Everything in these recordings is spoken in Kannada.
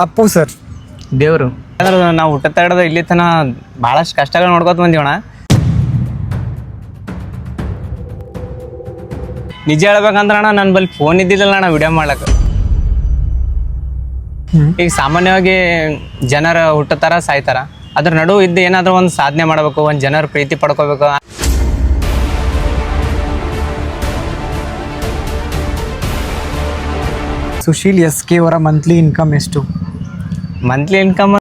ಅಪ್ಪು ಸರ್. ದೇವರು ಅಂದ್ರೆ ನಾವು ಹುಟ್ಟ ತಗಡದ ಇಲ್ಲಿ ತನ ಭಾಳಷ್ಟು ಕಷ್ಟಗಳು ನೋಡ್ಕೊತ ಬಂದೀವಣ್ಣ. ನಿಜ ಹೇಳ್ಬೇಕಂದ್ರೆ ಅಣ್ಣ ನನ್ನ ಬಳಿ ಫೋನ್ ಇದ್ದಿದ್ದಲ್ಲ ಅಣ್ಣ ವಿಡಿಯೋ ಮಾಡ್ಲಕ್ಕೆ. ಈಗ ಸಾಮಾನ್ಯವಾಗಿ ಜನರ ಹುಟ್ಟತಾರ ಸಾಯ್ತಾರ, ಅದ್ರ ನಡುವೆ ಇದ್ದು ಏನಾದರೂ ಒಂದು ಸಾಧನೆ ಮಾಡಬೇಕು, ಒಂದು ಜನರ ಪ್ರೀತಿ ಪಡ್ಕೋಬೇಕು. ಸುಶೀಲ್ SK ಅವರ ಮಂತ್ಲಿ ಇನ್ಕಮ್ ಎಷ್ಟು? ಮಂತ್ಲಿ ಇನ್ಕಮ್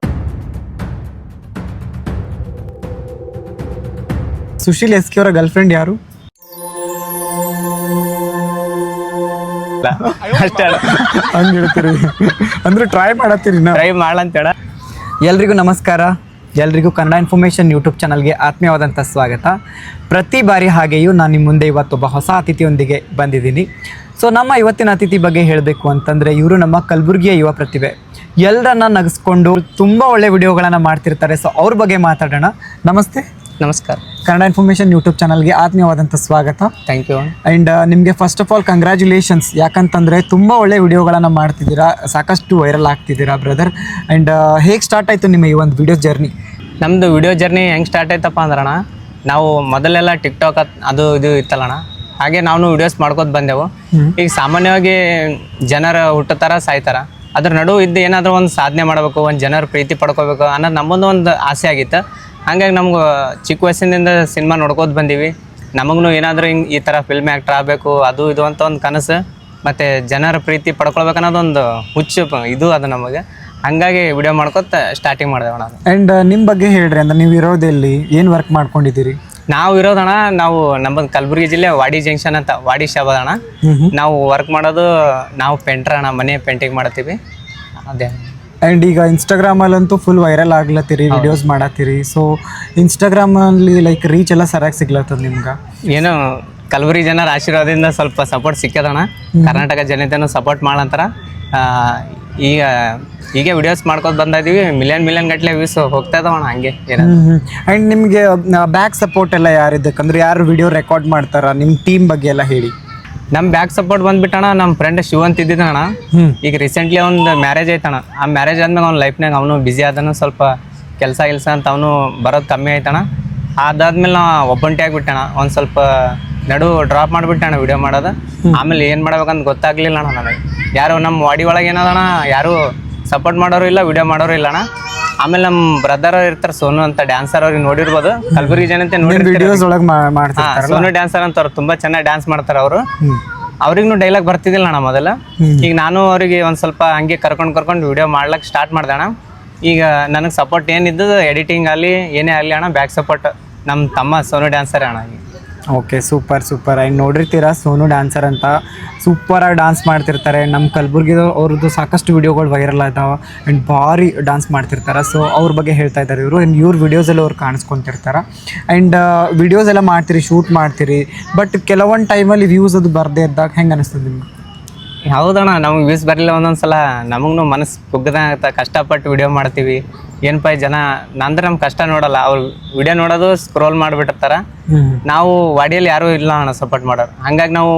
ಸುಶೀಲ್ SK ಅವರ ಗರ್ಲ್ ಫ್ರೆಂಡ್ ಯಾರು? ಅಷ್ಟೇ ಹಂಗೆ ಹೇಳ್ತೀರಿ ಅಂದ್ರೆ ಟ್ರೈ ಮಾಡತ್ತೀರಿ? ಟ್ರೈ ಮಾಡಂತೇಳ. ಎಲ್ರಿಗೂ ನಮಸ್ಕಾರ. ಎಲ್ರಿಗೂ ಕನ್ನಡ ಇನ್ಫಾರ್ಮೇಷನ್ ಯೂಟ್ಯೂಬ್ ಚಾನಲ್ಗೆ ಆತ್ಮೀಯವಾದಂಥ ಸ್ವಾಗತ. ಪ್ರತಿ ಬಾರಿ ಹಾಗೆಯೂ ನಾನು ನಿಮ್ಮ ಮುಂದೆ ಇವತ್ತೊಬ್ಬ ಹೊಸ ಅತಿಥಿಯೊಂದಿಗೆ ಬಂದಿದ್ದೀನಿ. ಸೊ ನಮ್ಮ ಇವತ್ತಿನ ಅತಿಥಿ ಬಗ್ಗೆ ಹೇಳಬೇಕು ಅಂತಂದರೆ, ಇವರು ನಮ್ಮ ಕಲಬುರಗಿಯ ಯುವ ಪ್ರತಿಭೆ. ಎಲ್ಲರನ್ನ ನಗಿಸ್ಕೊಂಡು ತುಂಬ ಒಳ್ಳೆ ವಿಡಿಯೋಗಳನ್ನು ಮಾಡ್ತಿರ್ತಾರೆ. ಸೊ ಅವ್ರ ಬಗ್ಗೆ ಮಾತಾಡೋಣ. ನಮಸ್ತೆ. ನಮಸ್ಕಾರ. ಕನ್ನಡ ಇನ್ಫಾರ್ಮೇಷನ್ ಯೂಟ್ಯೂಬ್ ಚಾನಲ್ಗೆ ಆತ್ಮೀಯವಾದಂಥ ಸ್ವಾಗತ. Thank you. ಆ್ಯಂಡ್ ನಿಮಗೆ ಫಸ್ಟ್ ಆಫ್ ಆಲ್ ಕಂಗ್ರ್ಯಾಚುಲೇಷನ್ಸ್. ಯಾಕಂತಂದರೆ ತುಂಬ ಒಳ್ಳೆ ವಿಡಿಯೋಗಳನ್ನು ಮಾಡ್ತಿದ್ದೀರಾ, ಸಾಕಷ್ಟು ವೈರಲ್ ಆಗ್ತಿದ್ದೀರಾ ಬ್ರದರ್. ಆ್ಯಂಡ್ ಹೇಗೆ ಸ್ಟಾರ್ಟ್ ಆಯಿತು ನಿಮ್ಮ ಈ ಒಂದು ವಿಡಿಯೋ ಜರ್ನಿ? ನಮ್ಮದು ವಿಡಿಯೋ ಜರ್ನಿ ಹೆಂಗೆ ಸ್ಟಾರ್ಟ್ ಆಯ್ತಪ್ಪ ಅಂದ್ರಣ, ನಾವು ಮೊದಲೆಲ್ಲ ಟಿಕ್ಟಾಕ್ ಅದು ಇದು ಇತ್ತಲ್ಲಣ್ಣ, ಹಾಗೆ ನಾವು ವಿಡಿಯೋಸ್ ಮಾಡ್ಕೊತ ಬಂದೆವು. ಈಗ ಸಾಮಾನ್ಯವಾಗಿ ಜನರ ಹುಟ್ಟತಾರ ಸಾಯ್ತಾರ, ಅದ್ರ ನಡುವೆ ಇದ್ದು ಏನಾದರೂ ಒಂದು ಸಾಧನೆ ಮಾಡಬೇಕು, ಒಂದು ಜನರ ಪ್ರೀತಿ ಪಡ್ಕೋಬೇಕು ಅನ್ನೋದು ನಮ್ಮೊಂದು ಒಂದು ಆಸೆ ಆಗಿತ್ತು. ಹಂಗಾಗಿ ನಮ್ಗೆ ಚಿಕ್ಕ ವಯಸ್ಸಿನಿಂದ ಸಿನಿಮಾ ನೋಡ್ಕೋತ ಬಂದೀವಿ. ನಮಗೂ ಏನಾದರೂ ಹಿಂಗೆ ಈ ಥರ ಫಿಲ್ಮ್ ಆ್ಯಕ್ಟ್ರ್ ಆಗಬೇಕು, ಅದು ಇದು ಅಂತ ಒಂದು ಕನಸು, ಮತ್ತು ಜನರ ಪ್ರೀತಿ ಪಡ್ಕೊಳ್ಬೇಕು ಅನ್ನೋದೊಂದು ಹುಚ್ಚು ಇದು ಅದು ನಮಗೆ. ಹಂಗಾಗಿ ವಿಡಿಯೋ ಮಾಡ್ಕೊತ ಸ್ಟಾರ್ಟಿಂಗ್ ಮಾಡಿದೆವು ನಾವು. ಆ್ಯಂಡ್ ನಿಮ್ಮ ಬಗ್ಗೆ ಹೇಳ್ರಿ, ಅಂದ್ರೆ ನೀವು ಇರೋದೆಲ್ಲಿ, ಏನು ವರ್ಕ್ ಮಾಡ್ಕೊಂಡಿದ್ದೀರಿ? ನಾವು ಇರೋದಣ್ಣ, ನಾವು ನಮ್ಮದು ಕಲಬುರಗಿ ಜಿಲ್ಲೆ ವಾಡಿ ಜಂಕ್ಷನ್ ಅಂತ, ವಾಡಿ ಶಾಬಾದ್ ಅಣ್ಣ. ನಾವು ವರ್ಕ್ ಮಾಡೋದು, ನಾವು ಪೇಂಟ್ರ್ ಅಣ್ಣ, ಮನೆ ಪೇಂಟಿಂಗ್ ಮಾಡ್ತೀವಿ ಅದೇ. ಆ್ಯಂಡ್ ಈಗ ಇನ್ಸ್ಟಾಗ್ರಾಮಲ್ಲಂತೂ ಫುಲ್ ವೈರಲ್ ಆಗ್ಲತ್ತೀರಿ, ವಿಡಿಯೋಸ್ ಮಾಡತ್ತೀರಿ. ಸೊ ಇನ್ಸ್ಟಾಗ್ರಾಮಲ್ಲಿ ಲೈಕ್ ರೀಚ್ ಎಲ್ಲ ಸರಿಯಾಗಿ ಸಿಗ್ಲತ್ತದ ನಿಮ್ಗೆ? ಏನು ಕಲಬುರಗಿ ಜನರ ಆಶೀರ್ವಾದದಿಂದ ಸ್ವಲ್ಪ ಸಪೋರ್ಟ್ ಸಿಕ್ಕದಣ್ಣ. ಕರ್ನಾಟಕ ಜನತೆನೂ ಸಪೋರ್ಟ್ ಮಾಡಂತಾರ. ಈಗ ವಿಡಿಯೋಸ್ ಮಾಡ್ಕೊತ ಬಂದಿದ್ದೀವಿ. ಮಿಲಿಯನ್ ಗಟ್ಟಲೆ ವ್ಯೂಸ್ ಹೋಗ್ತಾ ಇದಾವಣ್ಣ. ಹಂಗೆ ಆ್ಯಂಡ್ ನಿಮಗೆ ಬ್ಯಾಕ್ ಸಪೋರ್ಟ್ ಎಲ್ಲ ಯಾರಿದ್ದಕ್ಕಂದ್ರೆ ಯಾರು ವಿಡಿಯೋ ರೆಕಾರ್ಡ್ ಮಾಡ್ತಾರ? ನಿಮ್ಮ ಟೀಮ್ ಬಗ್ಗೆ ಎಲ್ಲ ಹೇಳಿ. ನಮ್ಮ ಬ್ಯಾಕ್ ಸಪೋರ್ಟ್ ಬಂದ್ಬಿಟ್ಟಣ, ನಮ್ಮ ಫ್ರೆಂಡ್ ಶಿವ ಅಂತ ಇದ್ದಿದ್ದಣ್ಣ. ಈಗ ರೀಸೆಂಟ್ಲಿ ಒಂದು ಮ್ಯಾರೇಜ್ ಆಯ್ತಣ್ಣ. ಆ ಮ್ಯಾರೇಜ್ ಆದ್ಮೇಲೆ ಅವ್ನ ಲೈಫ್ನಾಗ ಅವನು ಬ್ಯುಸಿ ಆದನು, ಸ್ವಲ್ಪ ಕೆಲಸ ಅಂತ ಅವನು ಬರೋದು ಕಮ್ಮಿ ಆಯ್ತಣ್ಣ. ಅದಾದ್ಮೇಲೆ ನಾ ಒಬ್ಬಂಟಿ ಆಗಿಬಿಟ್ಟಣ, ಒಂದು ಸ್ವಲ್ಪ ನಡು ಡ್ರಾಪ್ ಮಾಡಿಬಿಟ್ಟಣ ವಿಡಿಯೋ ಮಾಡೋದು. ಆಮೇಲೆ ಏನು ಮಾಡ್ಬೇಕಂತ ಗೊತ್ತಾಗ್ಲಿಲ್ಲ ಅಣ್ಣ ನನಗೆ. ಯಾರು ನಮ್ಮ ವಾಡಿ ಒಳಗೆ ಏನದಣ್ಣ, ಯಾರು ಸಪೋರ್ಟ್ ಮಾಡೋರು ಇಲ್ಲ, ವಿಡಿಯೋ ಮಾಡೋರು ಇಲ್ಲ ಅಣ್ಣ. ಆಮೇಲೆ ನಮ್ಮ ಬ್ರದರ್ ಇರ್ತಾರೆ, ಸೋನು ಅಂತ ಡ್ಯಾನ್ಸರ್, ಅವ್ರಿಗೆ ನೋಡಿರ್ಬೋದು, ಕಲಬುರಗಿ ಜನತೆ ವಿಡಿಯೋಸ್ ಒಳಗೆ ಸೋನು ಡ್ಯಾನ್ಸರ್ ಅಂತ. ಅವ್ರು ತುಂಬ ಚೆನ್ನಾಗಿ ಡ್ಯಾನ್ಸ್ ಮಾಡ್ತಾರೆ ಅವರು. ಅವ್ರಿಗೂ ಡೈಲಾಗ್ ಬರ್ತಿದ್ದಿಲ್ಲ ಅಣ್ಣ ಮೊದಲ. ಈಗ ನಾನು ಅವರಿಗೆ ಒಂದು ಸ್ವಲ್ಪ ಹಂಗೆ ಕರ್ಕೊಂಡು ವಿಡಿಯೋ ಮಾಡ್ಲಿಕ್ಕೆ ಸ್ಟಾರ್ಟ್ ಮಾಡಿದೆ ಅಣ್ಣ. ಈಗ ನನಗೆ ಸಪೋರ್ಟ್ ಏನಿದ್ದು ಎಡಿಟಿಂಗ್ ಆಗಲಿ ಏನೇ ಆಗಲಿ ಅಣ್ಣ, ಬ್ಯಾಕ್ ಸಪೋರ್ಟ್ ನಮ್ಮ ತಮ್ಮ ಸೋನು ಡ್ಯಾನ್ಸರ್ ಅಣ್ಣ. Okay, super. ಆ್ಯಂಡ್ ನೋಡಿರ್ತೀರಾ, ಸೋನು ಡ್ಯಾನ್ಸರ್ ಅಂತ ಸೂಪರಾಗಿ ಡ್ಯಾನ್ಸ್ ಮಾಡ್ತಿರ್ತಾರೆ. ನಮ್ಮ ಕಲಬುರ್ಗಿದು ಅವ್ರದ್ದು ಸಾಕಷ್ಟು ವಿಡಿಯೋಗಳು ವೈರಲ್ ಆಯ್ತಾವೆ ಆ್ಯಂಡ್ ಭಾರಿ ಡ್ಯಾನ್ಸ್ ಮಾಡ್ತಿರ್ತಾರೆ. ಸೊ ಅವ್ರ ಬಗ್ಗೆ ಹೇಳ್ತಾ ಇದ್ದಾರೆ ಇವರು. ಆ್ಯಂಡ್ ಇವ್ರ ವಿಡಿಯೋಸಲ್ಲಿ ಅವ್ರು ಕಾಣಿಸ್ಕೊತಿರ್ತಾರೆ. ಆ್ಯಂಡ್ ವಿಡಿಯೋಸ್ ಎಲ್ಲ ಮಾಡ್ತೀರಿ, ಶೂಟ್ ಮಾಡ್ತೀರಿ, ಬಟ್ ಕೆಲವೊಂದು ಟೈಮಲ್ಲಿ ವ್ಯೂಸ್ ಅದು ಬರದೇ ಇದ್ದಾಗ ಹೆಂಗೆ ಅನಿಸ್ತದೆ ನಿಮ್ಗೆ? ಹೌದಣ್ಣ, ನಮ್ಗೆ ವ್ಯೂಸ್ ಬರಲಿಲ್ಲ ಒಂದೊಂದು ಸಲ ನಮಗೂ ಮನಸ್ಸು ಕುಗ್ಗದ. ಕಷ್ಟಪಟ್ಟು ವಿಡಿಯೋ ಮಾಡ್ತೀವಿ, ಏನಪ್ಪ ಜನ ಅಂದ್ರೆ ನಮ್ಮ ಕಷ್ಟ ನೋಡಲ್ಲ, ಅವ್ರು ವಿಡಿಯೋ ನೋಡೋದು ಸ್ಕ್ರೋಲ್ ಮಾಡಿಬಿಟ್ಟಿರ್ತಾರೆ. ನಾವು ವಾಡಿಯಲ್ಲಿ ಯಾರೂ ಇಲ್ಲ ಅಣ್ಣ ಸಪೋರ್ಟ್ ಮಾಡೋರು. ಹಂಗಾಗಿ ನಾವು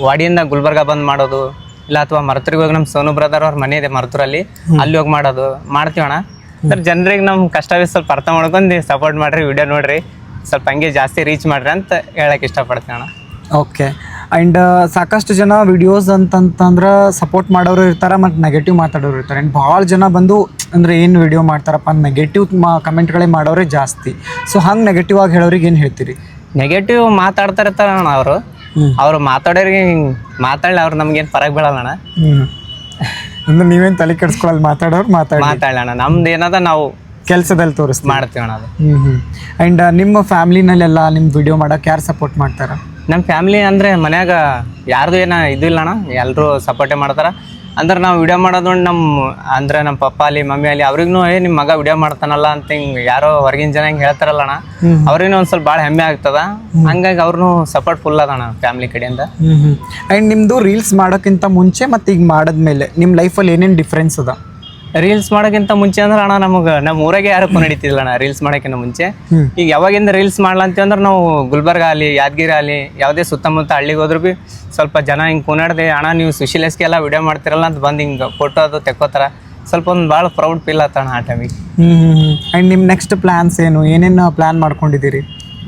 ವಾಡಿಯಿಂದ ಗುಲ್ಬರ್ಗ ಬಂದು ಮಾಡೋದು, ಇಲ್ಲ ಅಥವಾ ಮರ್ತೂರಿಗೆ ಹೋಗಿ ನಮ್ಮ ಸೋನು ಬ್ರದರ್ ಅವ್ರ ಮನೆ ಇದೆ ಮರ್ತೂರಲ್ಲಿ, ಅಲ್ಲಿ ಹೋಗಿ ಮಾಡೋದು ಮಾಡ್ತೀವಣ್ಣ. ಅಂದ್ರೆ ಜನರಿಗೆ ನಮ್ಮ ಕಷ್ಟ ಸ್ವಲ್ಪ ಅರ್ಥ ಮಾಡ್ಕೊಂಡು ಸಪೋರ್ಟ್ ಮಾಡಿರಿ, ವಿಡಿಯೋ ನೋಡಿರಿ, ಸ್ವಲ್ಪ ಹಂಗೆ ಜಾಸ್ತಿ ರೀಚ್ ಮಾಡಿರಿ ಅಂತ ಹೇಳಕ್ಕೆ ಇಷ್ಟಪಡ್ತೀನಿ ಅಣ್ಣ. ಓಕೆ. ಆ್ಯಂಡ್ ಸಾಕಷ್ಟು ಜನ ವಿಡಿಯೋಸ್ ಅಂತಂತಂದ್ರೆ ಸಪೋರ್ಟ್ ಮಾಡೋರು ಇರ್ತಾರೆ ಮತ್ತು ನೆಗೆಟಿವ್ ಮಾತಾಡೋರು ಇರ್ತಾರೆ. ಆ್ಯಂಡ್ ಭಾಳ ಜನ ಬಂದು ಅಂದರೆ ಏನು ವಿಡಿಯೋ ಮಾಡ್ತಾರಪ್ಪ ಅಂತ ನೆಗೆಟಿವ್ ಕಮೆಂಟ್ಗಳೇ ಮಾಡೋರೇ ಜಾಸ್ತಿ. ಸೊ ಹಂಗೆ ನೆಗೆಟಿವ್ ಆಗಿ ಹೇಳೋರಿಗೆ ಏನು ಹೇಳ್ತೀರಿ? ನೆಗೆಟಿವ್ ಮಾತಾಡ್ತಾ ಅಣ್ಣ ಅವರು ಮಾತಾಡೋರಿಗೆ ಮಾತಾಡಲಿ, ಅವ್ರು ನಮ್ಗೇನು ಪರಕ್ ಬೀಳಲ್ಲ ಅಣ್ಣ. ಅಂದ್ರೆ ನೀವೇನು ತಲೆ ಕೆಡಿಸ್ಕೊಳ್ಳಲ್ಲ, ಮಾತಾಡೋರು ಮಾತಾಡೋಣ. ನಮ್ದು ಏನದ ನಾವು ಕೆಲಸದಲ್ಲಿ ಮಾಡ್ತೀವಿ ಅಣ್ಣ ಅದು. ಆ್ಯಂಡ್ ನಿಮ್ಮ ಫ್ಯಾಮ್ಲಿನಲ್ಲೆಲ್ಲ ನಿಮ್ಮ ವಿಡಿಯೋ ಮಾಡೋಕೆ ಯಾರು ಸಪೋರ್ಟ್ ಮಾಡ್ತಾರೆ? ನಮ್ಮ ಫ್ಯಾಮ್ಲಿ ಅಂದರೆ ಮನ್ಯಾಗ ಯಾರ್ದು ಏನೋ ಇದು ಇಲ್ಲ ಅಣ್ಣ, ಎಲ್ಲರೂ ಸಪೋರ್ಟೇ ಮಾಡ್ತಾರೆ. ಅಂದ್ರೆ ನಾವು ವಿಡಿಯೋ ಮಾಡೋದು ನಮ್ಮ ಪಪ್ಪ ಅಲ್ಲಿ ಮಮ್ಮಿ ಅಲ್ಲಿ ಅವ್ರಿಗೂ ನಿಮ್ಮ ಮಗ ವಿಡಿಯೋ ಮಾಡ್ತಾನಲ್ಲ ಅಂತ ಹಿಂಗೆ ಯಾರೋ ಹೊರಗಿನ ಜನ ಹಿಂಗೆ ಹೇಳ್ತಾರಲ್ಲ ಅಣ್ಣ, ಅವ್ರಿಗೂ ಒಂದು ಸ್ವಲ್ಪ ಭಾಳ ಹೆಮ್ಮೆ ಆಗ್ತದ. ಹಂಗಾಗಿ ಅವ್ರನ್ನೂ ಸಪೋರ್ಟ್ ಫುಲ್ ಅದಣ್ಣ ಫ್ಯಾಮ್ಲಿ ಕಡೆಯಿಂದ. ಆ್ಯಂಡ್ ನಿಮ್ಮದು ರೀಲ್ಸ್ ಮಾಡೋಕ್ಕಿಂತ ಮುಂಚೆ ಮತ್ತು ಈಗ ಮಾಡಿದ್ಮೇಲೆ ನಿಮ್ಮ ಲೈಫಲ್ಲಿ ಏನೇನು ಡಿಫ್ರೆನ್ಸ್ ಅದ? ರೀಲ್ಸ್ ಮಾಡೋಕ್ಕಿಂತ ಮುಂಚೆ ಅಂದ್ರೆ ಅಣ್ಣ, ನಮಗೆ ನಮ್ಮ ಊರಾಗೆ ಯಾರು ನಡೀತಿಲ್ಲ ಅಣ್ಣ ರೀಲ್ಸ್ ಮಾಡೋಕ್ಕಿಂತ ಮುಂಚೆ. ಈಗ ಯಾವಾಗಿಂದ ರೀಲ್ಸ್ ಮಾಡ್ಲಂತೀವಿ ಅಂದ್ರೆ ನಾವು ಗುಲ್ಬರ್ಗ ಆಗಲಿ ಯಾದಗಿರಿ ಆಗಲಿ ಯಾವುದೇ ಸುತ್ತಮುತ್ತ ಹಳ್ಳಿಗೆ ಹೋದ್ರೂ ಭೀ ಸ್ವಲ್ಪ ಜನ ಹಿಂಗೆ ಕುನಾಡ್ದೆ, ಅಣ್ಣ ನೀವು ಸುಶೀಲ್ SK ಎಲ್ಲ ವಿಡಿಯೋ ಮಾಡ್ತಿರಲ್ಲ ಅಂತ ಬಂದು ಹಿಂಗೆ ಫೋಟೋ ಅದು ತೆಕ್ಕೋತಾರ. ಸ್ವಲ್ಪ ಒಂದು ಭಾಳ ಪ್ರೌಡ್ ಫೀಲ್ ಆತಣ್ಣ ಆ ಟೈಮಿಗೆ. ಆ್ಯಂಡ್ ನಿಮ್ಮ ನೆಕ್ಸ್ಟ್ ಪ್ಲ್ಯಾನ್ಸ್ ಏನು, ಏನೇನು ಪ್ಲ್ಯಾನ್ ಮಾಡ್ಕೊಂಡಿದ್ದೀರಿ?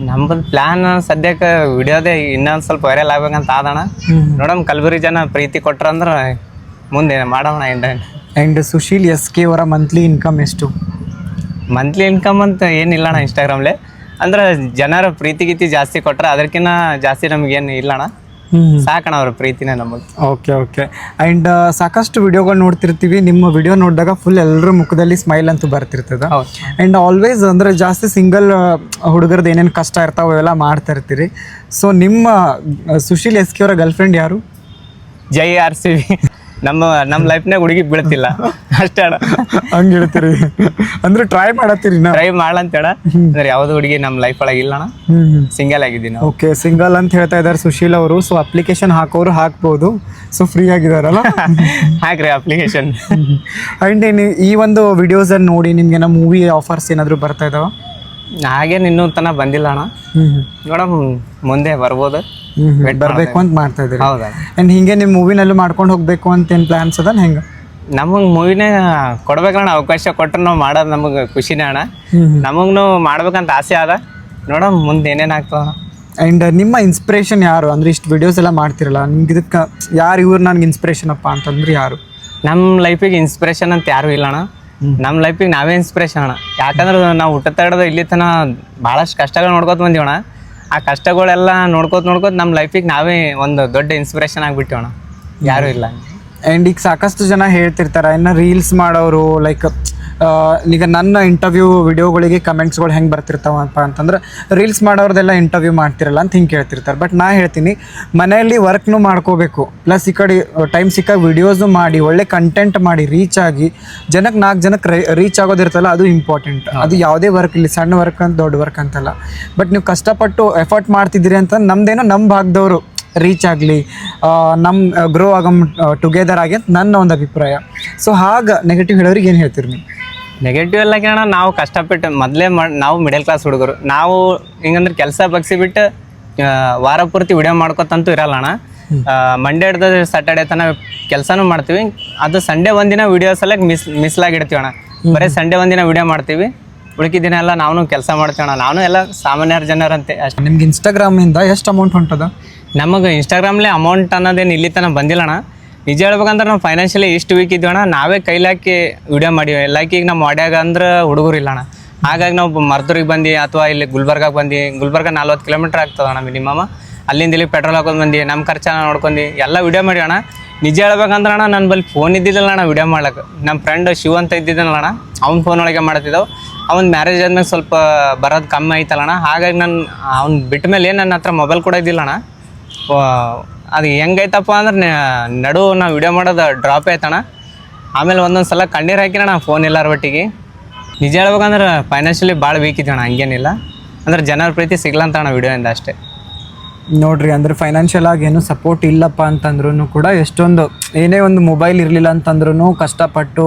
ನಮ್ಮದು ಪ್ಲ್ಯಾನ್ ಸದ್ಯಕ್ಕೆ ವಿಡಿಯೋದೇ ಇನ್ನೊಂದು ಸ್ವಲ್ಪ ವೈರಲ್ ಆಗ್ಬೇಕಂತ ಆದಣ. ನೋಡಮ್ ಕಲಬುರಗಿ ಜನ ಪ್ರೀತಿ ಕೊಟ್ರಂದ್ರೆ ಮುಂದೆ ಮಾಡೋಣ. ಆ್ಯಂಡ್ ಸುಶೀಲ್ SK ಅವರ ಮಂತ್ಲಿ ಇನ್ಕಮ್ ಎಷ್ಟು? ಮಂತ್ಲಿ ಇನ್ಕಮ್ ಅಂತ ಏನಿಲ್ಲಣ್ಣ ಇನ್ಸ್ಟಾಗ್ರಾಮ್ಲೆ, ಅಂದ್ರೆ ಜನರ ಪ್ರೀತಿ ಗೀತಿ ಜಾಸ್ತಿ ಕೊಟ್ರೆ ಅದಕ್ಕಿಂತ ಜಾಸ್ತಿ ನಮಗೇನು ಇಲ್ಲಣ್ಣ. ಸಾಕಣ ಅವ್ರ ಪ್ರೀತಿನೇ ನಮಗೆ. Okay okay. ಆ್ಯಂಡ್ ಸಾಕಷ್ಟು ವಿಡಿಯೋಗಳು ನೋಡ್ತಿರ್ತೀವಿ, ನಿಮ್ಮ ವಿಡಿಯೋ ನೋಡಿದಾಗ ಫುಲ್ ಎಲ್ಲರ ಮುಖದಲ್ಲಿ ಸ್ಮೈಲ್ ಅಂತೂ ಬರ್ತಿರ್ತದೆ. ಆ್ಯಂಡ್ ಆಲ್ವೇಸ್ ಅಂದರೆ ಜಾಸ್ತಿ ಸಿಂಗಲ್ ಹುಡುಗರದ್ದು ಏನೇನು ಕಷ್ಟ ಇರ್ತಾವೆ ಅವೆಲ್ಲ ಮಾಡ್ತಾ ಇರ್ತೀರಿ. ಸೊ ನಿಮ್ಮ ಸುಶೀಲ್ SK ಅವರ ಗರ್ಲ್ ಫ್ರೆಂಡ್ ಯಾರು? ಜೈ RCB. ನಮ್ಮ ಲೈಫ್ನಾಗ ಹುಡುಗಿ ಬೀಳ್ತಿಲ್ಲ ಅಷ್ಟೇ ಅಣ್ಣ. ಹಂಗೆ ಹೇಳ್ತೀರಿ ಅಂದ್ರೆ ಟ್ರೈ ಮಾಡತ್ತೀರಿ? ಟ್ರೈ ಮಾಡಂತೇಳ ಅಂದ್ರೆ ಯಾವ್ದು ಹುಡುಗಿ ನಮ್ಮ ಲೈಫ್ ಒಳಗೆ ಇಲ್ಲಣ್ಣ, ಸಿಂಗಲ್ ಆಗಿದ್ದೀನಿ. ಓಕೆ, ಸಿಂಗಲ್ ಅಂತ ಹೇಳ್ತಾ ಇದ್ದಾರೆ ಸುಶೀಲ್ ಅವರು. ಸೊ ಅಪ್ಲಿಕೇಶನ್ ಹಾಕೋರು ಹಾಕ್ಬೋದು, ಸೊ ಫ್ರೀ ಆಗಿದಾರಲ್ಲ, ಹಾಕ್ರಿ ಅಪ್ಲಿಕೇಶನ್. ಆ್ಯಂಡ್ ಈ ಒಂದು ವಿಡಿಯೋಸನ್ನು ನೋಡಿ ನಿಮ್ಗೆ ನಮ್ಮ ಮೂವಿ ಆಫರ್ಸ್ ಏನಾದರೂ ಬರ್ತಾ ಇದಾವ? ಹಾಗೇನು ಇನ್ನೂ ತನಕ ಬಂದಿಲ್ಲ ಅಣ್ಣ, ನೋಡಮ್ ಮುಂದೆ ಬರ್ಬೋದು. ಬರಬೇಕು ಅಂತ ಮಾಡ್ತಾ ಇದ್ದೀರಿ? ಹೌದಾ. ಆ್ಯಂಡ್ ಹಿಂಗೆ ನಿಮ್ಮ ಮೂವಿನಲ್ಲೂ ಮಾಡ್ಕೊಂಡು ಹೋಗ್ಬೇಕು ಅಂತ ಏನು ಪ್ಲ್ಯಾನ್ಸ್ ಅದ ಹೆಂಗೆ? ನಮಗೆ ಮೂವಿನೇ ಕೊಡ್ಬೇಕಣ್ಣ, ಅವಕಾಶ ಕೊಟ್ಟರೆ ನಾವು ಮಾಡೋದು ನಮಗೆ ಖುಷಿನೇ ಅಣ್ಣ. ನಮಗೂ ಮಾಡ್ಬೇಕಂತ ಆಸೆ ಅದ, ನೋಡಮ್ ಮುಂದೆ ಏನೇನು ಆಗ್ತದ. ಆ್ಯಂಡ್ ನಿಮ್ಮ ಇನ್ಸ್ಪಿರೇಷನ್ ಯಾರು? ಅಂದರೆ ಇಷ್ಟು ವಿಡಿಯೋಸ್ ಎಲ್ಲ ಮಾಡ್ತಿರಲ್ಲ, ನಿಮ್ಗೆ ಇದಕ್ಕೆ ಯಾರು ಇವ್ರು ನನಗೆ ಇನ್ಸ್ಪಿರೇಷನ್ ಅಪ್ಪ ಅಂತಂದ್ರೆ ಯಾರು? ನಮ್ಮ ಲೈಫಿಗೆ ಇನ್ಸ್ಪಿರೇಷನ್ ಅಂತ ಯಾರು ಇಲ್ಲ ಅಣ್ಣ, ನಮ್ಮ ಲೈಫಿಗೆ ನಾವೇ ಇನ್ಸ್ಪಿರೇಷನ್ ಅಣ್ಣ. ಯಾಕಂದ್ರೆ ನಾವು ಹುಟ್ಟುತ್ತಾ ಹಿಡಿದು ಇಲ್ಲಿ ತನಕ ಭಾಳಷ್ಟು ಕಷ್ಟಗಳು ನೋಡ್ಕೊತ ಬಂದೀವಣ್ಣ. ಆ ಕಷ್ಟಗಳೆಲ್ಲ ನೋಡ್ಕೋತ ನಮ್ಮ ಲೈಫಿಗೆ ನಾವೇ ಒಂದು ದೊಡ್ಡ ಇನ್ಸ್ಪಿರೇಷನ್ ಆಗಿಬಿಟ್ಟಿವಣ್ಣ, ಯಾರೂ ಇಲ್ಲ. ಆ್ಯಂಡ್ ಈಗ ಸಾಕಷ್ಟು ಜನ ಹೇಳ್ತಿರ್ತಾರೆ, ಇನ್ನು ರೀಲ್ಸ್ ಮಾಡೋರು ಲೈಕ್ ಈಗ ನನ್ನ ಇಂಟರ್ವ್ಯೂ ವಿಡಿಯೋಗಳಿಗೆ ಕಮೆಂಟ್ಸ್ಗಳು ಹೆಂಗೆ ಬರ್ತಿರ್ತಾವಪ್ಪ ಅಂತಂದ್ರೆ, ರೀಲ್ಸ್ ಮಾಡೋರ್ದೆಲ್ಲ ಇಂಟರ್ವ್ಯೂ ಮಾಡ್ತಿರಲ್ಲ ಅಂತ ಹಿಂಗೆ ಕೇಳ್ತಿರ್ತಾರೆ. ಬಟ್ ನಾ ಹೇಳ್ತೀನಿ, ಮನೆಯಲ್ಲಿ ವರ್ಕ್ನು ಮಾಡ್ಕೋಬೇಕು, ಪ್ಲಸ್ ಈ ಕಡೆ ಟೈಮ್ ಸಿಕ್ಕಾಗ ವಿಡಿಯೋಸು ಮಾಡಿ ಒಳ್ಳೆ ಕಂಟೆಂಟ್ ಮಾಡಿ ರೀಚ್ ಆಗಿ ಜನಕ್ಕೆ 4 ಜನಕ್ಕೆ ರೀಚ್ ಆಗೋದಿರ್ತಲ್ಲ, ಅದು ಇಂಪಾರ್ಟೆಂಟ್. ಅದು ಯಾವುದೇ ವರ್ಕ್ ಇಲ್ಲಿ, ಸಣ್ಣ ವರ್ಕ್ ಅಂತ ದೊಡ್ಡ ವರ್ಕ್ ಅಂತಲ್ಲ. ಬಟ್ ನೀವು ಕಷ್ಟಪಟ್ಟು ಎಫರ್ಟ್ ಮಾಡ್ತಿದ್ದೀರಿ ಅಂತ ನಮ್ಮದೇನೋ ನಮ್ಮ ಭಾಗದವರು ರೀಚ್ ಆಗಲಿ, ನಮ್ಮ ಗ್ರೋ ಆಗಮ್ ಟುಗೆದರ್ ಆಗಿ ಅಂತ ನನ್ನ ಒಂದು ಅಭಿಪ್ರಾಯ. ಸೊ ಹಾಗೆ ನೆಗೆಟಿವ್ ಹೇಳೋರಿಗೆ ಏನು ಹೇಳ್ತೀರಿ ನೀವು? ನೆಗೆಟಿವ್ ಎಲ್ಲ ಕೇಳೋಣ, ನಾವು ಕಷ್ಟಪಟ್ಟು ಮೊದಲೇ ನಾವು ಮಿಡಲ್ ಕ್ಲಾಸ್ ಹುಡುಗರು, ನಾವು ಹಿಂಗಂದ್ರೆ ಕೆಲಸ ಬಗ್ಸಿಬಿಟ್ಟು ವಾರ ಪೂರ್ತಿ ವಿಡಿಯೋ ಮಾಡ್ಕೊತಂತೂ ಇರಲ್ಲ ಅಣ್ಣ. ಮಂಡೇ ಹಿಡ್ದು ಸ್ಯಾಟರ್ಡೇ ತನಕ ಕೆಲಸನೂ ಮಾಡ್ತೀವಿ, ಅದು ಸಂಡೇ ಒಂದಿನ ವಿಡಿಯೋ ಸಲಕ್ಕೆ ಮಿಸ್ಲಾಗಿಡ್ತೀವಿ ಅಣ್ಣ. ಬರೀ ಸಂಡೇ ಒಂದಿನ ವಿಡಿಯೋ ಮಾಡ್ತೀವಿ, ಉಳ್ಕಿದ ದಿನ ಎಲ್ಲ ನಾವು ಕೆಲಸ ಮಾಡ್ತೀವಿ ಅಣ್ಣ. ನಾನು ಎಲ್ಲ ಸಾಮಾನ್ಯರ ಜನರಂತೆ ಅಷ್ಟೇ. ನಿಮ್ಗೆ ಇನ್ಸ್ಟಾಗ್ರಾಮಿಂದ ಎಷ್ಟು ಅಮೌಂಟ್ ಹೊಂಟದ? ನಮಗೆ ಇನ್ಸ್ಟಾಗ್ರಾಮ್ಲೇ ಅಮೌಂಟ್ ಅನ್ನೋದೇನು ಇಲ್ಲಿ ತನಕ ಬಂದಿಲ್ಲ ಅಣ್ಣ. ನಿಜ ಹೇಳ್ಬೇಕಂದ್ರೆ ನಾವು ಫೈನಾನ್ಷಿಯಲಿ ಇಷ್ಟು ವೀಕ್ ಇದ್ದೀವಿ ಅಣ್ಣ, ನಾವೇ ಕೈಲಾಕಿ ವಿಡಿಯೋ ಮಾಡೀವಿ. ಲೈಕ್ ಈಗ ನಮ್ಮ ವಾಡ್ಯಾಗ ಅಂದ್ರೆ ಹುಡುಗರು ಇಲ್ಲ ಅಣ್ಣ, ಹಾಗಾಗಿ ನಾವು ಮರ್ದೂರಿಗೆ ಬಂದು ಅಥವಾ ಇಲ್ಲಿ ಗುಲ್ಬರ್ಗಾಗೆ ಬಂದು, ಗುಲ್ಬರ್ಗ 40 ಕಿಲೋಮೀಟ್ರ್ ಆಗ್ತದಣ್ಣ ಮಿನಿಮಮ್. ಅಲ್ಲಿಂದ ಇಲ್ಲಿ ಪೆಟ್ರೋಲ್ ಹಾಕೊಂಡು ಬಂದು ನಮ್ಮ ಖರ್ಚನ್ನ ನೋಡ್ಕೊಂಡು ಎಲ್ಲ ವಿಡಿಯೋ ಮಾಡಿ ಅಣ್ಣ. ನಿಜ ಹೇಳ್ಬೇಕಂದ್ರೆ ಅಣ್ಣ, ನನ್ನ ಬಳಿ ಫೋನ್ ಇದ್ದಿದ್ದಿಲ್ಲ ಅಣ್ಣ ವಿಡಿಯೋ ಮಾಡ್ಲಿಕ್ಕೆ. ನಮ್ಮ ಫ್ರೆಂಡ್ ಶಿವ ಅಂತ ಇದ್ದಿದ್ದಲ್ಲ ಅಣ್ಣ, ಅವ್ನ ಫೋನ್ ಒಳಗೆ ಮಾಡ್ತಿದ್ದೆವು. ಅವ್ನ ಮ್ಯಾರೇಜ್ ಆದ್ಮೇಲೆ ಸ್ವಲ್ಪ ಬರೋದು ಕಮ್ಮಿ ಆಯ್ತಲ್ಲ ಅಣ್ಣ, ಹಾಗಾಗಿ ಅವ್ನು ಬಿಟ್ಟ ಮೇಲೆ ನನ್ನ ಹತ್ರ ಮೊಬೈಲ್ ಕೂಡ ಇದ್ದಿಲ್ಲ ಅಣ್ಣ. ಅದು ಹೆಂಗೈತಪ್ಪ ಅಂದ್ರೆ ನಡು ನಾವು ವಿಡಿಯೋ ಮಾಡೋದು ಡ್ರಾಪ್ ಆಯ್ತಣ್ಣ. ಆಮೇಲೆ ಒಂದೊಂದು ಸಲ ಕಣ್ಣೀರು ಹಾಕಿನಣ್ಣ ಫೋನ್ ಎಲ್ಲರ ಒಟ್ಟಿಗೆ. ನಿಜ ಹೇಳ್ಬೇಕಂದ್ರೆ ಫೈನಾನ್ಷಿಯಲಿ ಭಾಳ ವೀಕ್ ಇದ್ದೀವಣ್ಣ, ಹಂಗೇನಿಲ್ಲ. ಅಂದ್ರೆ ಜನರ ಪ್ರೀತಿ ಸಿಗ್ಲಂತ ಅಣ್ಣ ವಿಡಿಯೋಯಿಂದ ಅಷ್ಟೇ. ನೋಡ್ರಿ, ಅಂದರೆ ಫೈನಾನ್ಷಿಯಲ್ ಆಗಿ ಏನು ಸಪೋರ್ಟ್ ಇಲ್ಲಪ್ಪ ಅಂತಂದ್ರೂ ಕೂಡ ಎಷ್ಟೊಂದು ಏನೇ ಒಂದು ಮೊಬೈಲ್ ಇರಲಿಲ್ಲ ಅಂತಂದ್ರೂ ಕಷ್ಟಪಟ್ಟು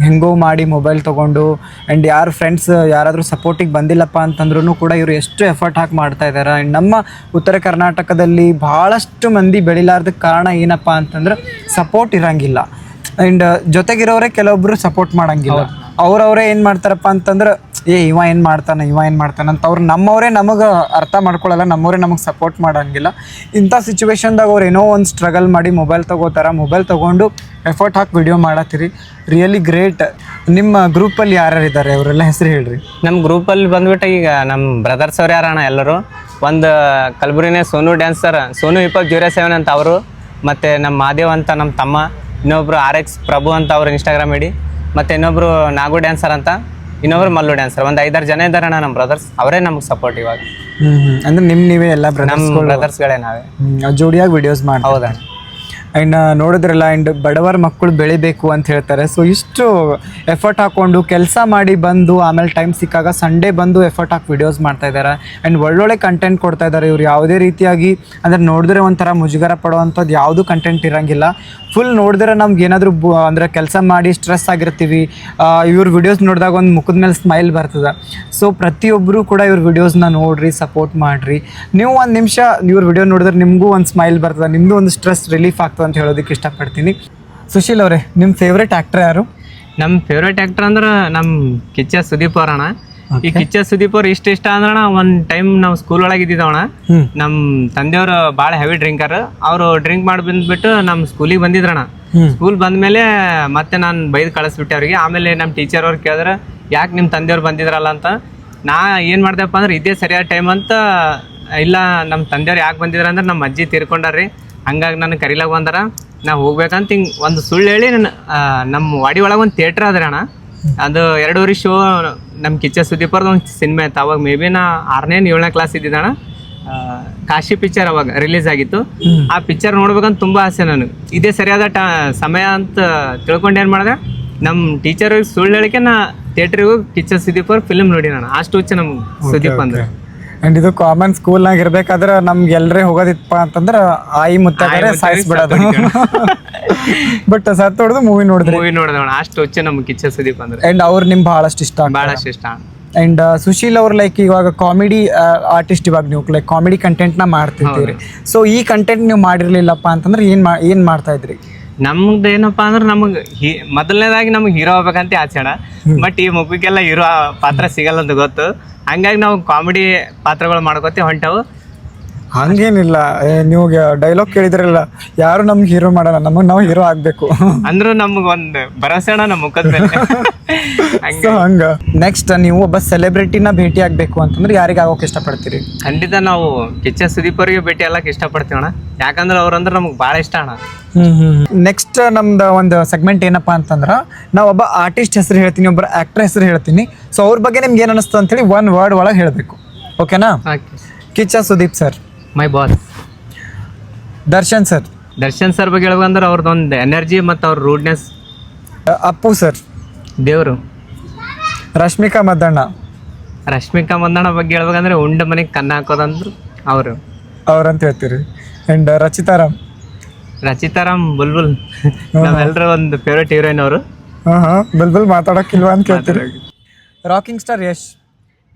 ಹೆಂಗೋ ಮಾಡಿ ಮೊಬೈಲ್ ತೊಗೊಂಡು, ಆ್ಯಂಡ್ ಯಾರು ಫ್ರೆಂಡ್ಸ್ ಯಾರಾದರೂ ಸಪೋರ್ಟಿಗೆ ಬಂದಿಲ್ಲಪ್ಪ ಅಂತಂದ್ರೂ ಕೂಡ ಇವರು ಎಷ್ಟು ಎಫರ್ಟ್ ಹಾಕಿ ಮಾಡ್ತಾ ಇದ್ದಾರೆ. ಆ್ಯಂಡ್ ನಮ್ಮ ಉತ್ತರ ಕರ್ನಾಟಕದಲ್ಲಿ ಭಾಳಷ್ಟು ಮಂದಿ ಬೆಳಿಲಾರ್ದಕ್ಕೆ ಕಾರಣ ಏನಪ್ಪ ಅಂತಂದ್ರೆ ಸಪೋರ್ಟ್ ಇರೋಂಗಿಲ್ಲ. ಆ್ಯಂಡ್ ಜೊತೆಗಿರೋರೇ ಕೆಲವೊಬ್ಬರು ಸಪೋರ್ಟ್ ಮಾಡೋಂಗಿಲ್ಲ. ಅವ್ರವರೇ ಏನು ಮಾಡ್ತಾರಪ್ಪ ಅಂತಂದ್ರೆ, ಇವ ಏನು ಮಾಡ್ತಾನೆ ಅಂತ ಅವ್ರು ನಮ್ಮವರೇ ನಮಗೆ ಅರ್ಥ ಮಾಡ್ಕೊಳ್ಳಲ್ಲ, ನಮ್ಮವರೇ ನಮಗೆ ಸಪೋರ್ಟ್ ಮಾಡೋಂಗಿಲ್ಲ. ಇಂಥ ಸಿಚುವೇಶನ್ದಾಗ ಅವ್ರು ಏನೋ ಒಂದು ಸ್ಟ್ರಗಲ್ ಮಾಡಿ ಮೊಬೈಲ್ ತೊಗೋತಾರೆ, ಮೊಬೈಲ್ ತೊಗೊಂಡು ಎಫರ್ಟ್ ಹಾಕಿ ವಿಡಿಯೋ ಮಾಡತ್ತೀರಿ, ರಿಯಲಿ ಗ್ರೇಟ್. ನಿಮ್ಮ ಗ್ರೂಪಲ್ಲಿ ಯಾರ್ಯಾರು ಇದ್ದಾರೆ ಅವರೆಲ್ಲ ಹೆಸರು ಹೇಳ್ರಿ. ನಮ್ಮ ಗ್ರೂಪಲ್ಲಿ ಬಂದ್ಬಿಟ್ಟು ಈಗ ನಮ್ಮ ಬ್ರದರ್ಸ್ ಅವ್ರು ಯಾರಣ್ಣ ಎಲ್ಲರೂ, ಒಂದು ಕಲಬುರಗಿನೇ ಸೋನು ಡ್ಯಾನ್ಸರ್, ಸೋನು hip-hop07 ಅಂತ ಅವರು, ಮತ್ತು ನಮ್ಮ ಮಾದೇವ್ ಅಂತ ನಮ್ಮ ತಮ್ಮ, ಇನ್ನೊಬ್ರು RX ಪ್ರಭು ಅಂತ ಅವ್ರು ಇನ್ಸ್ಟಾಗ್ರಾಮ್ ಐಡಿ, ಮತ್ತು ಇನ್ನೊಬ್ರು ನಾಗು ಡ್ಯಾನ್ಸರ್ ಅಂತ, ಇನ್ನೊಬ್ರು ಮಲ್ಲು ಡ್ಯಾನ್ಸರ್. ಒಂದು 5-6 ಜನ ಇದ್ದಾರಣ್ಣ ನಮ್ಮ ಬ್ರದರ್ಸ್, ಅವರೇ ನಮ್ಗೆ ಸಪೋರ್ಟ್ ಇವಾಗ. ಅಂದರೆ ನೀವೇ ಎಲ್ಲ ಬ್ರದರ್ಸ್ಗಳೇ ನಾವೇ ಜೋಡಿಯಾಗಿ ವಿಡಿಯೋಸ್ ಮಾಡಿ. ಹೌದಣ್ಣ. ಆ್ಯಂಡ್ ನೋಡಿದ್ರಲ್ಲ, ಆ್ಯಂಡ್ ಬಡವರ ಮಕ್ಕಳು ಬೆಳಿಬೇಕು ಅಂತ ಹೇಳ್ತಾರೆ. ಸೊ ಇಷ್ಟು ಎಫರ್ಟ್ ಹಾಕ್ಕೊಂಡು ಕೆಲಸ ಮಾಡಿ ಬಂದು ಆಮೇಲೆ ಟೈಮ್ ಸಿಕ್ಕಾಗ ಸಂಡೇ ಬಂದು ಎಫರ್ಟ್ ಹಾಕಿ ವಿಡಿಯೋಸ್ ಮಾಡ್ತಾ ಇದ್ದಾರೆ. ಆ್ಯಂಡ್ ಒಳ್ಳೊಳ್ಳೆ ಕಂಟೆಂಟ್ ಕೊಡ್ತಾ ಇದ್ದಾರೆ. ಇವ್ರು ಯಾವುದೇ ರೀತಿಯಾಗಿ ಅಂದರೆ ನೋಡಿದ್ರೆ ಒಂಥರ ಮುಜುಗರ ಪಡುವಂಥದ್ದು ಯಾವುದೂ ಕಂಟೆಂಟ್ ಇರೋಂಗಿಲ್ಲ. ಫುಲ್ ನೋಡಿದ್ರೆ ನಮ್ಗೆ ಏನಾದರೂ ಅಂದರೆ ಕೆಲಸ ಮಾಡಿ ಸ್ಟ್ರೆಸ್ ಆಗಿರ್ತೀವಿ, ಇವ್ರ ವಿಡಿಯೋಸ್ ನೋಡಿದಾಗ ಒಂದು ಮುಖದ ಮೇಲೆ ಸ್ಮೈಲ್ ಬರ್ತದೆ. ಸೊ ಪ್ರತಿಯೊಬ್ಬರು ಕೂಡ ಇವ್ರ ವಿಡಿಯೋಸ್ನ ನೋಡಿರಿ, ಸಪೋರ್ಟ್ ಮಾಡಿರಿ. ನೀವು ಒಂದು ನಿಮಿಷ ಇವ್ರ ವಿಡಿಯೋ ನೋಡಿದ್ರೆ ನಿಮಗೂ ಒಂದು ಸ್ಮೈಲ್ ಬರ್ತದೆ, ನಿಮ್ಮದು ಒಂದು ಸ್ಟ್ರೆಸ್ ರಿಲೀಫ್ ಆಗ್ತದೆ ಅಂತ ಹೇಳೋದಕ್ಕೆ ಇಷ್ಟಪಡ್ತೀನಿ. ಸುಶೀಲ್ ಅವರೇ, ನಿಮ್ಮ ಫೇವ್ರೆಟ್ ಆ್ಯಕ್ಟರ್ ಯಾರು? ನಮ್ಮ ಫೇವ್ರೇಟ್ ಆ್ಯಕ್ಟರ್ ಅಂದ್ರೆ ನಮ್ಮ ಕಿಚ್ಚ ಸುದೀಪ್ ಅವ್ರಣ್ಣ. ಈ ಕಿಚ್ಚ ಸುದೀಪ್ ಅವ್ರು ಇಷ್ಟ ಅಂದ್ರಣ ಒಂದು ಟೈಮ್ ನಾವು ಸ್ಕೂಲ್ ಒಳಗೆ ಇದ್ದಿದ್ದವಣ. ನಮ್ಮ ತಂದೆಯವರು ಭಾಳ ಹೆವಿ ಡ್ರಿಂಕರ್. ಅವರು ಡ್ರಿಂಕ್ ಮಾಡಿ ಬಂದ್ಬಿಟ್ಟು ನಮ್ಮ ಸ್ಕೂಲಿಗೆ ಬಂದಿದ್ರಣ. ಸ್ಕೂಲ್ ಬಂದ್ಮೇಲೆ ಮತ್ತೆ ನಾನು ಬೈದು ಕಳಿಸ್ಬಿಟ್ಟೆ ಅವ್ರಿಗೆ. ಆಮೇಲೆ ನಮ್ಮ ಟೀಚರ್ ಅವ್ರು ಕೇಳಿದ್ರೆ ಯಾಕೆ ನಿಮ್ಮ ತಂದೆಯವ್ರು ಬಂದಿದ್ರಲ್ಲ ಅಂತ. ನಾ ಏನು ಮಾಡ್ದೆಪ್ಪ ಅಂದ್ರೆ ಇದೇ ಸರಿಯಾದ ಟೈಮ್ ಅಂತ, ಇಲ್ಲ ನಮ್ಮ ತಂದೆಯವ್ರು ಯಾಕೆ ಬಂದಿದ್ರ ಅಂದ್ರೆ ನಮ್ಮ ಅಜ್ಜಿ ತೀರ್ಕೊಂಡಾರ್ರಿ, ಹಂಗಾಗಿ ನನಗೆ ಕರಿಲಾಗ ಬಂದಾರ, ನಾ ಹೋಗ್ಬೇಕಂತ ಹಿಂಗೆ ಒಂದು ಸುಳ್ಳು ಹೇಳಿ ನಮ್ಮ ವಾಡಿ ಒಳಗೆ ಒಂದು ಥಿಯೇಟ್ರ್ ಅದ್ರಿ ಅಣ್ಣ. ಅದು 2 ಶೋ ನಮ್ಮ ಕಿಚ್ಚ ಸುದೀಪ್ ಅವ್ರದ್ದು ಒಂದು ಸಿನಿಮಾ ಇತ್ತು. ಅವಾಗ ಮೇ ಬಿ ನಾ 6ನೇ 7ನೇ ಕ್ಲಾಸ್ ಇದ್ದಿದ್ದಣ್ಣ. ಕಾಶಿ ಪಿಕ್ಚರ್ ಅವಾಗ ರಿಲೀಸ್ ಆಗಿತ್ತು. ಆ ಪಿಕ್ಚರ್ ನೋಡ್ಬೇಕಂತ ತುಂಬ ಆಸೆ ನನಗೆ. ಇದೇ ಸರಿಯಾದ ಸಮಯ ಅಂತ ತಿಳ್ಕೊಂಡು ಏನು ಮಾಡಿದೆ, ನಮ್ಮ ಟೀಚರ್ಗೆ ಸುಳ್ಳು ಹೇಳಿಕೆ ನಾ ಥಿಯೇಟ್ರಿಗೆ ಹೋಗಿ ಕಿಚ್ಚ ಸುದೀಪ್ ಅವ್ರ ಫಿಲ್ಮ್ ನೋಡಿ ನಾನು. ಅಷ್ಟು ಹುಚ್ಚ ನಮ್ಗೆ ಸುದೀಪ್ ಅಂದ್ರೆ. ಅಂಡ್ ಇದು ಕಾಮನ್ ಸ್ಕೂಲ್ನಾಗ ಇರ್ಬೇಕಾದ್ರೆ ನಮ್ಗೆ ಎಲ್ಲರೇ ಹೋಗೋದಿತ್ತಪ್ಪ ಅಂತಂದ್ರೆ ಆಯಿ ಮುತ್ತಾಗಾರೆ ಸಾಯಿಸ್ಬಿಡೋದು. ಬಟ್ ಸತ್ ಹೊಡೆದು ಮೂವಿ ನೋಡಿದ್ರಣ ಅಷ್ಟು ಹುಚ್ಚ ನಮ್ಗೆ ಕಿಚ್ಚ ಸುದೀಪ್ ಅಂದ್ರೆ. ಅಂಡ್ ಅವ್ರು ನಿಮ್ಗೆ ಬಹಳಷ್ಟು ಇಷ್ಟ. ಅಂಡ್ ಸುಶೀಲ್ ಅವ್ರು ಲೈಕ್ ಇವಾಗ ಕಾಮಿಡಿ ಆರ್ಟಿಸ್ಟ್, ಇವಾಗ ನೀವು ಲೈಕ್ ಕಾಮಿಡಿ ಕಂಟೆಂಟ್ನ ಮಾಡ್ತಿರ್ತೀರಿ. ಸೊ ಈ ಕಂಟೆಂಟ್ ನೀವು ಮಾಡಿರ್ಲಿಲ್ಲಪ್ಪ ಅಂತಂದ್ರೆ ಏನ್ ಮಾಡ್ತಾ ಇದ್ರಿ? ನಮ್ದು ಏನಪ್ಪ ಅಂದ್ರೆ ನಮಗೆ ಮೊದಲನೇದಾಗಿ ನಮ್ಗೆ ಹೀರೋ ಆಗ್ಬೇಕಂತ ಆಸೆ ಅಣ್ಣ. ಬಟ್ ಈ ಮಗುಗೆಲ್ಲ ಹೀರೋ ಪಾತ್ರ ಸಿಗಲ್ಲ ಅಂತ ಗೊತ್ತು. ಹಂಗಾಗಿ ನಾವು ಕಾಮಿಡಿ ಪಾತ್ರಗಳು ಮಾಡ್ಕೋತೀವಿ ಹೊಂಟವು. ಹಂಗೇನಿಲ್ಲ, ನೀವು ಡೈಲಾಗ್ ಕೇಳಿದ್ರಲ್ಲ, ಯಾರು ನಮ್ಗೆ ಹೀರೋ ಮಾಡಲ್ಲ, ನಾವು ಹೀರೋ ಆಗ್ಬೇಕು ಅಂದ್ರೂ ನಮ್ಗೆ ಒಂದು ಭರವಸೆ ಅಣ್ಣ ನಮ್ಮ ಮುಖದ ಮೇಲೆ. ಹಂಗ ನೆಕ್ಸ್ಟ್ ನೀವು ಒಬ್ಬ ಸೆಲೆಬ್ರಿಟಿನ ಭೇಟಿ ಆಗ್ಬೇಕು ಅಂತಂದ್ರೆ ಯಾರಿಗೆ ಆಗೋಕೆ ಇಷ್ಟಪಡ್ತೀರಿ? ಖಂಡಿತ ನಾವು ಕಿಚ್ಚ ಸುದೀಪ್ ಅವರಿಗೆ ಭೇಟಿ ಆಗಕ್ಕೆ ಇಷ್ಟಪಡ್ತೀವಿ ಅಣ್ಣ. ಯಾಕಂದ್ರೆ ಅವ್ರಂದ್ರೆ ನಮ್ಗೆ ಭಾಳ ಇಷ್ಟ ಅಣ್ಣ. ನೆಕ್ಸ್ಟ್ ನಮ್ದು ಒಂದು ಸೆಗ್ಮೆಂಟ್ ಏನಪ್ಪಾ ಅಂತಂದ್ರೆ, ನಾವು ಒಬ್ಬ ಆರ್ಟಿಸ್ಟ್ ಹೆಸರು ಹೇಳ್ತೀನಿ, ಒಬ್ಬ ಆಕ್ಟರ್ ಹೆಸರು ಹೇಳ್ತೀನಿ. ಸೊ ಅವ್ರ ಬಗ್ಗೆ ನಿಮ್ಗೆ ಏನು ಅನಿಸ್ತು ಅಂತೇಳಿ 1 ವರ್ಡ್ ಒಳಗೆ ಹೇಳಬೇಕು. ಓಕೆನಾ? Kichcha Sudeep sir, my boss. Darshan sir ಬಗ್ಗೆ ಹೇಳ್ಬೇಕಂದ್ರೆ ಅವ್ರದ್ದೊಂದು ಎನರ್ಜಿ ಮತ್ತು ಅವ್ರ ರೂಡ್ನೆಸ್. ಅಪ್ಪು ಸರ್, ದೇವರು. ರಶ್ಮಿಕಾ ಮಂದಣ್ಣ ಬಗ್ಗೆ ಹೇಳ್ಬೇಕಂದ್ರೆ ಉಂಡ ಮನೆಗೆ ಕನ್ನ ಹಾಕೋದಂದ್ರು ಅವ್ರಂತ ಹೇಳ್ತೀರಿ. ಅಂಡ್ ರಚಿತಾರಾಮ್ ಬುಲ್ಬುಲ್ ನಾವೆಲ್ಲರೂ ಒಂದು ಫೇವ್ರೇಟ್ ಹೀರೋಯಿನ್ ಅವರು. ಬುಲ್ಬುಲ್ ಮಾತಾಡೋಕ್ಕಿಲ್ವಾ ಅಂತ ಕೇಳ್ತೀರಿ. ರಾಕಿಂಗ್ ಸ್ಟಾರ್ ಯಶ್,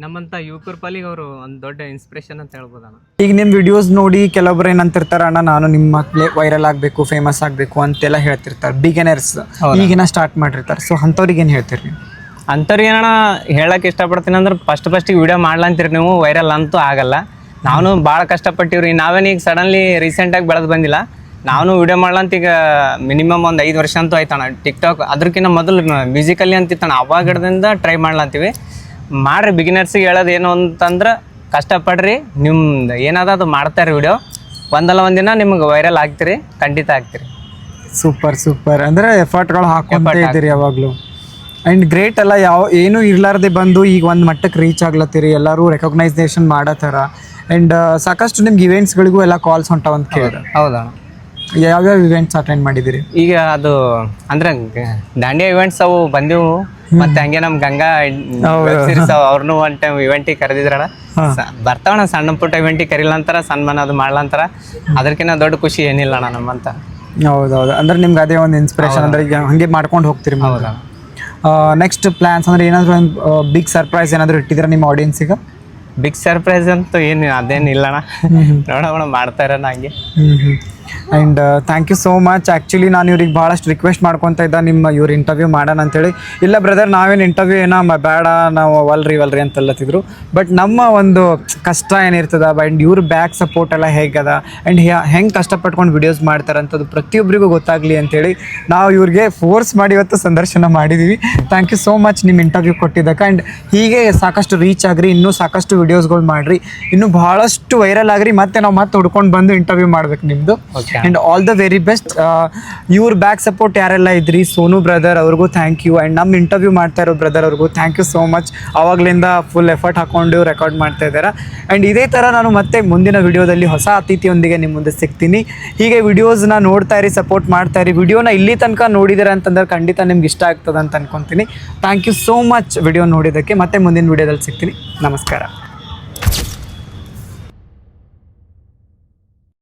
ನಮ್ಮಂತ ಯುವಕರ ಪಾಲಿಗೆ ಅವರು ಒಂದು ದೊಡ್ಡ ಇನ್ಸ್ಪಿರೇಷನ್ ಅಂತ ಹೇಳ್ಬೋದಣ್ಣ. ಈಗ ನಿಮ್ಮ ವಿಡಿಯೋಸ್ ನೋಡಿ ಕೆಲವೊಬ್ರು ಏನಂತಿರ್ತಾರ, ಅಣ್ಣ ನಾನು ನಿಮ್ಮ ವೈರಲ್ ಆಗಬೇಕು, ಫೇಮಸ್ ಆಗಬೇಕು ಅಂತೆಲ್ಲ ಹೇಳ್ತಿರ್ತಾರೆ. ಬಿಗಿನರ್ಸ್ ಈಗಿನ ಸ್ಟಾರ್ಟ್ ಮಾಡಿರ್ತಾರೆ. ಸೊ ಅಂಥವ್ರಿಗೆ ಏನು ಹೇಳ್ತೀರಿ? ಅಂಥವ್ರಿಗೆ ಏನಣ್ಣ ಹೇಳಕ್ಕೆ ಇಷ್ಟಪಡ್ತೀನಿ ಅಂದ್ರೆ, ಫಸ್ಟಿಗೆ ವಿಡಿಯೋ ಮಾಡ್ಲಂತೀರಿ ನೀವು, ವೈರಲ್ ಅಂತೂ ಆಗಲ್ಲ. ನಾನು ಭಾಳ ಕಷ್ಟಪಟ್ಟಿವ್ರಿ. ನಾವೇನೀಗ ಸಡನ್ಲಿ ರೀಸೆಂಟಾಗಿ ಬೆಳೆದು ಬಂದಿಲ್ಲ. ನಾನು ವಿಡಿಯೋ ಮಾಡ್ಲಂತ ಈಗ ಮಿನಿಮಮ್ ಒಂದು 5 ವರ್ಷ ಅಂತೂ ಆಯ್ತಣ್ಣ. ಟಿಕ್ಟಾಕ್ ಅದಕ್ಕಿಂತ ಮೊದಲು ಮ್ಯೂಸಿಕಲ್ಲಿ ಅಂತಿತ್ತಣ್ಣ. ಅವಾಗಿಡದಿಂದ ಟ್ರೈ ಮಾಡ್ಲಂತೀವಿ. ಮಾಡ್ರಿ, ಬಿಗಿನರ್ಸಿಗೆ ಹೇಳೋದು ಏನು ಅಂತಂದ್ರೆ, ಕಷ್ಟಪಡ್ರಿ, ನಿಮ್ದು ಏನಾದ ಅದು ಮಾಡ್ತಾರೆ ವಿಡಿಯೋ, ಒಂದಲ್ಲ ಒಂದಿನ ನಿಮ್ಗೆ ವೈರಲ್ ಆಗ್ತೀರಿ, ಖಂಡಿತ ಆಗ್ತೀರಿ. ಸೂಪರ್ ಅಂದರೆ ಎಫರ್ಟ್ಗಳು ಹಾಕೊಂತ ಇದ್ದೀರಿ ಯಾವಾಗಲೂ. ಆ್ಯಂಡ್ ಗ್ರೇಟ್ ಅಲ್ಲ, ಏನೂ ಇರ್ಲಾರ್ದೆ ಬಂದು ಈಗ ಒಂದು ಮಟ್ಟಕ್ಕೆ ರೀಚ್ ಆಗ್ಲತ್ತೀರಿ, ಎಲ್ಲರೂ ರೆಕಗ್ನೈಸೇಷನ್ ಮಾಡೋ ಥರ. ಆ್ಯಂಡ್ ಸಾಕಷ್ಟು ನಿಮ್ಗೆ ಇವೆಂಟ್ಸ್ಗಳಿಗೂ ಎಲ್ಲ ಕಾಲ್ಸ್ ಹೊಂಟಾವಂತ ಕೇಳಿದೆ. ಹೌದಾ? ಯಾವ್ಯಾವ ಇವೆಂಟ್ಸ್ ಅಟೆಂಡ್ ಮಾಡಿದ್ದೀರಿ? ಈಗ ಅದು ಅಂದ್ರೆ ದಾಂಡಿಯಾ ಇವೆಂಟ್ಸ್ ಅವು ಬಂದಿವು. ಮತ್ತೆ ಹಂಗೆ ನಮ್ ಗಂಗಾ ಸೀರೀಸ್ ಅವ್ರನ್ನೂ ಒನ್ ಟೈಮ್ ಇವೆಂಟಿಗೆ ಕರೆದಿದ್ರಣ. ಬರ್ತಾವಣ ಸಣ್ಣ ಪುಟ್ಟ ಇವೆಂಟಿಗೆ ಕರಿಲಂತಾರ, ಸನ್ಮಾನ ಅದು ಮಾಡ್ಲಂತಾರ. ಅದಕ್ಕಿಂತ ದೊಡ್ಡ ಖುಷಿ ಏನಿಲ್ಲ ಅಣ್ಣ ನಮ್ಮಂತ. ಹೌದೌದು, ಅಂದ್ರೆ ನಿಮ್ಗೆ ಅದೇ ಒಂದು ಇನ್ಸ್ಪಿರೇಷನ್, ಅಂದ್ರೆ ಈಗ ಹಂಗೆ ಮಾಡ್ಕೊಂಡು ಹೋಗ್ತೀರಿ. ಹೌದಾ? ನೆಕ್ಸ್ಟ್ ಪ್ಲಾನ್ಸ್ ಅಂದ್ರೆ ಏನಾದರೂ ಒಂದು ಬಿಗ್ ಸರ್ಪ್ರೈಸ್ ಏನಾದರೂ ಇಟ್ಟಿದ್ರೆ ನಿಮ್ಮ ಆಡಿಯನ್ಸಿಗೆ? ಬಿಗ್ ಸರ್ಪ್ರೈಸ್ ಅಂತೂ ಏನು ಅದೇನು ಇಲ್ಲಣ್ಣ, ನೋಡೋಣ ಮಾಡ್ತಾ ಇರೋಣ ಹಂಗೆ. And thank you so much. Actually ನಾನು ಇವ್ರಿಗೆ ಭಾಳಷ್ಟು ರಿಕ್ವೆಸ್ಟ್ ಮಾಡ್ಕೊತ ಇದ್ದ, ಇವ್ರು ಇಂಟರ್ವ್ಯೂ ಮಾಡೋಣ ಅಂತೇಳಿ. ಇಲ್ಲ ಬ್ರದರ್, ನಾವೇನು ಇಂಟರ್ವ್ಯೂ ಏನೋ ಬೇಡ, ನಾವು ವಲ್ರಿ ಅಂತಲ್ಲತ್ತಿದ್ರು. ಬಟ್ ನಮ್ಮ ಒಂದು ಕಷ್ಟ ಏನಿರ್ತದ, ಆ್ಯಂಡ್ ಇವ್ರ ಬ್ಯಾಕ್ ಸಪೋರ್ಟ್ ಎಲ್ಲ ಹೇಗದ, ಆ್ಯಂಡ್ ಹೆಂಗೆ ಕಷ್ಟಪಟ್ಕೊಂಡು ವಿಡಿಯೋಸ್ ಮಾಡ್ತಾರೆ ಅಂತದ್ದು ಪ್ರತಿಯೊಬ್ಬರಿಗೂ ಗೊತ್ತಾಗಲಿ ಅಂತೇಳಿ ನಾವು ಇವ್ರಿಗೆ ಫೋರ್ಸ್ ಮಾಡಿ ಇವತ್ತು ಸಂದರ್ಶನ ಮಾಡಿದ್ದೀವಿ. ಥ್ಯಾಂಕ್ ಯು ಸೋ ಮಚ್ ನಿಮ್ಮ ಇಂಟರ್ವ್ಯೂ ಕೊಟ್ಟಿದ್ದಕ್ಕೆ. ಆ್ಯಂಡ್ ಹೀಗೆ ಸಾಕಷ್ಟು ರೀಚ್ ಆಗ್ರಿ, ಇನ್ನೂ ಸಾಕಷ್ಟು ವಿಡಿಯೋಸ್ಗಳು ಮಾಡಿರಿ, ಇನ್ನೂ ಭಾಳಷ್ಟು ವೈರಲ್ ಆಗ್ರಿ. ಮತ್ತೆ ನಾವು ಹುಡ್ಕೊಂಡು ಬಂದು ಇಂಟರ್ವ್ಯೂ ಮಾಡ್ಬೇಕು ನಿಮ್ಮದು. And all the very best. ಇವ್ರ ಬ್ಯಾಕ್ ಸಪೋರ್ಟ್ ಯಾರೆಲ್ಲ ಇದ್ರಿ, ಸೋನು ಬ್ರದರ್ ಅವ್ರಿಗೂ ಥ್ಯಾಂಕ್ ಯು. ಆ್ಯಂಡ್ ನಮ್ಮ ಇಂಟರ್ವ್ಯೂ ಮಾಡ್ತಾ ಇರೋ ಬ್ರದರ್ ಅವ್ರಿಗೂ ಥ್ಯಾಂಕ್ ಯು ಸೋ ಮಚ್. ಆವಾಗಲಿಂದ ಫುಲ್ ಎಫರ್ಟ್ ಹಾಕೊಂಡು ರೆಕಾರ್ಡ್ ಮಾಡ್ತಾ ಇದ್ದಾರೆ. ಆ್ಯಂಡ್ ಇದೇ ಥರ ನಾನು ಮತ್ತೆ ಮುಂದಿನ ವಿಡಿಯೋದಲ್ಲಿ ಹೊಸ ಅತಿಥಿಯೊಂದಿಗೆ ನಿಮ್ಮ ಮುಂದೆ ಸಿಗ್ತೀನಿ. ಹೀಗೆ ವಿಡಿಯೋಸ್ನ ನೋಡ್ತಾ ಇರಿ, ಸಪೋರ್ಟ್ ಮಾಡ್ತಾ ಇರಿ. ವಿಡಿಯೋನ ಇಲ್ಲಿ ತನಕ ನೋಡಿದ್ದೀರಾ ಅಂತಂದ್ರೆ ಖಂಡಿತ ನಿಮ್ಗೆ ಇಷ್ಟ ಆಗ್ತದೆ ಅಂತ ಅನ್ಕೊತೀನಿ. Thank you so much video ನೋಡಿದ್ದಕ್ಕೆ. ಮತ್ತೆ ಮುಂದಿನ ವಿಡಿಯೋದಲ್ಲಿ ಸಿಗ್ತೀನಿ. ನಮಸ್ಕಾರ.